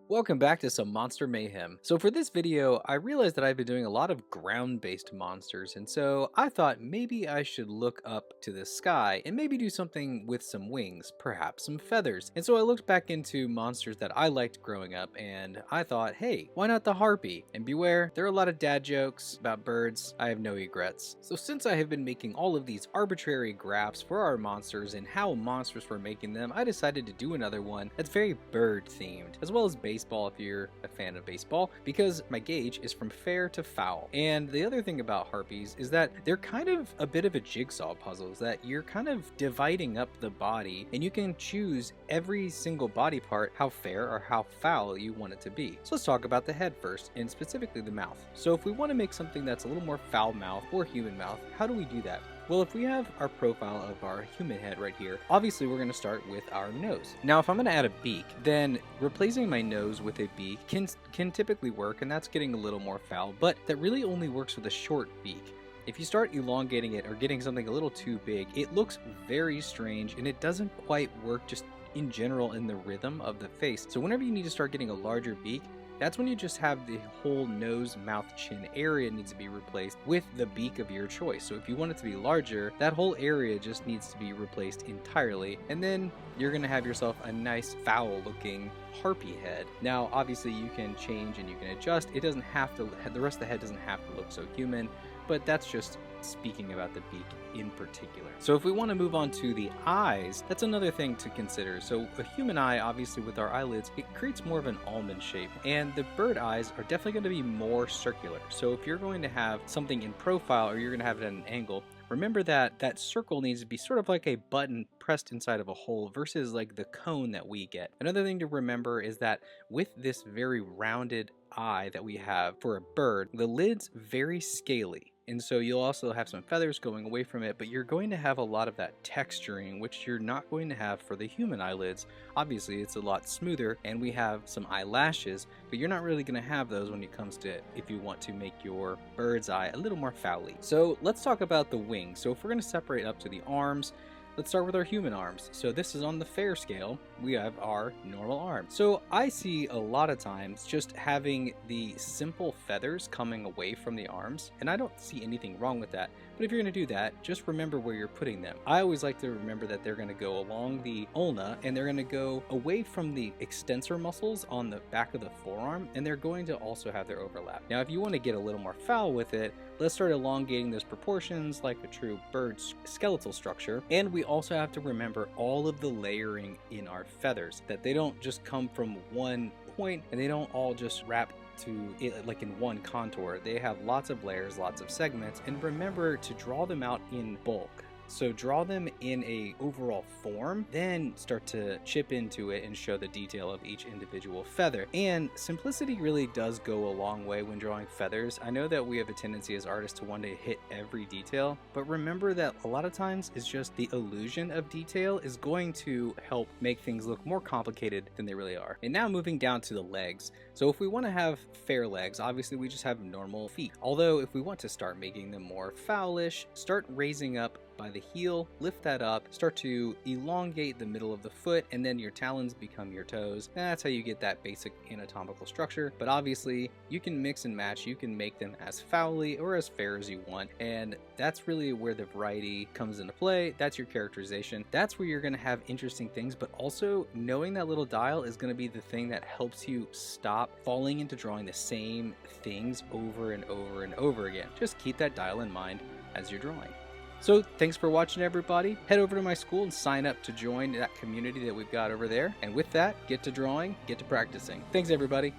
Welcome back to some Monster Mayhem. So for this video, I realized that I've been doing a lot of ground-based monsters, and so I thought maybe I should look up to the sky and maybe do something with some wings, perhaps some feathers. And so I looked back into monsters that I liked growing up, and I thought, hey, why not the Harpy? And beware, there are a lot of dad jokes about birds. I have no regrets. So since I have been making all of these arbitrary graphs for our monsters and how monsters were making them, I decided to do another one that's very bird-themed, as well as baseball if you're a fan of baseball, because my gauge is from fair to foul. And the other thing about harpies is that they're kind of a bit of a jigsaw puzzle, that you're kind of dividing up the body and you can choose every single body part how fair or how foul you want it to be. So let's talk about the head first, and specifically the mouth. So if we want to make something that's a little more foul mouth or human mouth, how do we do that? Well, if we have our profile of our human head right here, obviously we're going to start with our nose. Now, if I'm going to add a beak, then replacing my nose with a beak can typically work, and that's getting a little more foul, but that really only works with a short beak. If you start elongating it or getting something a little too big, it looks very strange and it doesn't quite work just in general in the rhythm of the face. So whenever you need to start getting a larger beak, that's when you just have the whole nose, mouth, chin area needs to be replaced with the beak of your choice. So if you want it to be larger, that whole area just needs to be replaced entirely. And then you're going to have yourself a nice foul looking harpy head. Now, obviously you can change and you can adjust. It doesn't have to, the rest of the head doesn't have to look so human, but that's just speaking about the beak in particular. So if we want to move on to the eyes, that's another thing to consider. So a human eye, obviously with our eyelids, it creates more of an almond shape, and the bird eyes are definitely going to be more circular. So if you're going to have something in profile or you're going to have it at an angle, remember that that circle needs to be sort of like a button pressed inside of a hole versus like the cone that we get. Another thing to remember is that with this very rounded eye that we have for a bird, the lid's very scaly. And so you'll also have some feathers going away from it, but you're going to have a lot of that texturing, which you're not going to have for the human eyelids. Obviously, it's a lot smoother, and we have some eyelashes, but you're not really going to have those when it comes to if you want to make your bird's eye a little more fowly. So let's talk about the wings. So if we're going to separate up to the arms, let's start with our human arms. So this is on the fair scale. We have our normal arm. So I see a lot of times just having the simple feathers coming away from the arms, and I don't see anything wrong with that. But if you're going to do that, just remember where you're putting them. I always like to remember that they're going to go along the ulna, and they're going to go away from the extensor muscles on the back of the forearm, and they're going to also have their overlap. Now, if you want to get a little more foul with it, let's start elongating those proportions like a true bird's skeletal structure. And we also have to remember all of the layering in our feathers, that they don't just come from one point and they don't all just wrap to it like in one contour. They have lots of layers, lots of segments, and remember to draw them out in bulk. So draw them in a overall form, then start to chip into it and show the detail of each individual feather. And simplicity really does go a long way when drawing feathers. I know that we have a tendency as artists to want to hit every detail, but remember that a lot of times it's just the illusion of detail is going to help make things look more complicated than they really are. And now moving down to the legs. So if we want to have fair legs, obviously we just have normal feet. Although if we want to start making them more fowlish, start raising up by the heel, lift that up, start to elongate the middle of the foot, and then your talons become your toes. And that's how you get that basic anatomical structure. But obviously you can mix and match. You can make them as fowly or as fair as you want, and that's really where the variety comes into play. That's your characterization. That's where you're going to have interesting things, but also knowing that little dial is going to be the thing that helps you stop falling into drawing the same things over and over and over again. Just keep that dial in mind as you're drawing. So thanks for watching, everybody. Head over to my school and sign up to join that community that we've got over there. And with that, get to drawing, get to practicing. Thanks, everybody.